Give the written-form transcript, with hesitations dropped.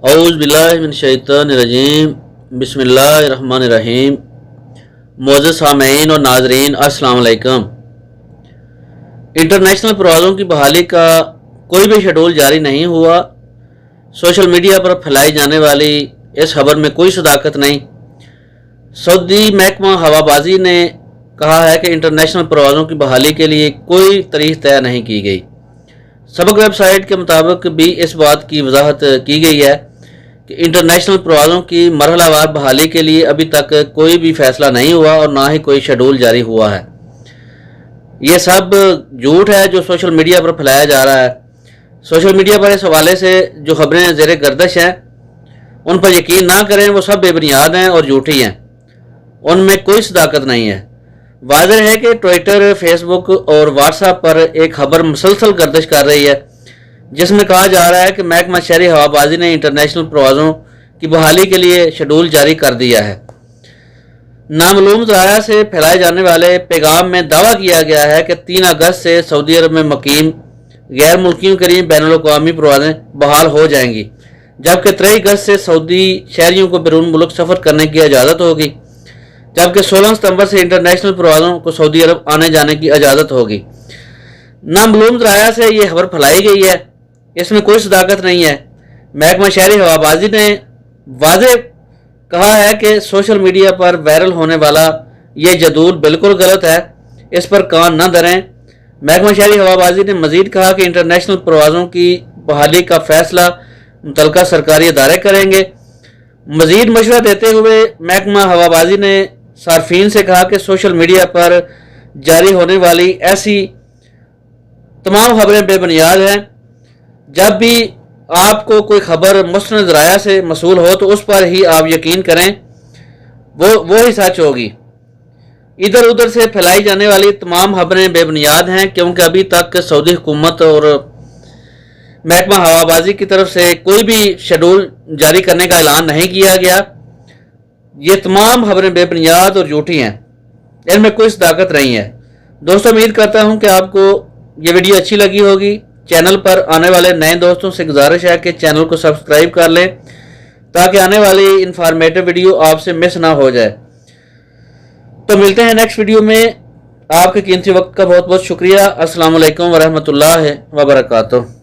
औज़ु बिल्लाहि मिन शैतानिर रजीम बिस्मिल्लाहिर्रहमानिर्रहीम। मोअज़्ज़ज़ सामईन और नाज़रीन अस्सलाम वालेकुम। इंटरनेशनल परवाज़ों की बहाली का कोई भी शेड्यूल जारी नहीं हुआ। सोशल मीडिया पर फैलाई जाने वाली इस खबर में कोई सदाकत नहीं। सऊदी महकमा हवाबाजी ने कहा है कि इंटरनेशनल परवाज़ों की बहाली के लिए कोई तारीख तय नहीं की गई। सबक वेबसाइट के मुताबिक भी इस बात की वजाहत की गई है कि इंटरनेशनल परवाज़ों की मरहलावार बहाली के लिए अभी तक कोई भी फैसला नहीं हुआ और ना ही कोई शेड्यूल जारी हुआ है। ये सब झूठ है जो सोशल मीडिया पर फैलाया जा रहा है। सोशल मीडिया पर इस हवाले से जो खबरें ज़ेर गर्दिश हैं उन पर यकीन ना करें, वो सब बेबुनियाद हैं और झूठी हैं, उनमें कोई सदाकत नहीं है। वाज़ेह है कि ट्विटर, फेसबुक और व्हाट्सएप पर एक खबर मुसलसल गर्दिश कर रही है जिसमें कहा जा रहा है कि महकमा शहरी हवाबाजी ने इंटरनेशनल परवाज़ों की बहाली के लिए शेड्यूल जारी कर दिया है। नामालूम ज़राया से फैलाए जाने वाले पैगाम में दावा किया गया है कि 3 अगस्त से सऊदी अरब में मुकीम गैर मुल्कियों के लिए बैनुल-अक़वामी परवाज़ें बहाल हो जाएंगी, जबकि 3 अगस्त से सऊदी शहरियों को बैरून मुल्क सफ़र करने की इजाज़त होगी, जबकि 16 सितंबर से इंटरनेशनल परवाज़ों को सऊदी अरब आने जाने की इजाज़त होगी। नामालूम ज़राया से ये खबर फैलाई गई है, इसमें कोई सदाकत नहीं है। महकमा शहरी हवाबाजी ने वाज़ेह कहा है कि सोशल मीडिया पर वायरल होने वाला ये जदूल बिल्कुल गलत है, इस पर कान न धरें। महकमा शहरी हवाबाजी ने मज़ीद कहा कि इंटरनेशनल परवाज़ों की बहाली का फैसला मुतल्लिका सरकारी अदारे करेंगे। मज़ीद मशवरा देते हुए महकमा हवाबाजी ने सार्फिन से कहा कि सोशल मीडिया पर जारी होने वाली ऐसी तमाम खबरें बेबुनियाद हैं। जब भी आपको कोई खबर मुस्तनद ज़राया से मसूल हो तो उस पर ही आप यकीन करें, वो ही सच होगी। इधर उधर से फैलाई जाने वाली तमाम खबरें बेबुनियाद हैं, क्योंकि अभी तक सऊदी हुकूमत और महकमा हवाबाजी की तरफ से कोई भी शेड्यूल जारी करने का ऐलान नहीं किया गया। ये तमाम खबरें बेबुनियाद और झूठी हैं, इनमें कोई सदाकत नहीं है। दोस्तों, उम्मीद करता हूँ कि आपको ये वीडियो अच्छी लगी होगी। चैनल पर आने वाले नए दोस्तों से गुजारिश है कि चैनल को सब्सक्राइब कर लें ताकि आने वाली इंफॉर्मेटिव वीडियो आपसे मिस ना हो जाए। तो मिलते हैं नेक्स्ट वीडियो में। आपके कीमती वक्त का बहुत बहुत शुक्रिया। अस्सलाम वालेकुम वरहमतुल्लाहि वबरकातुहू।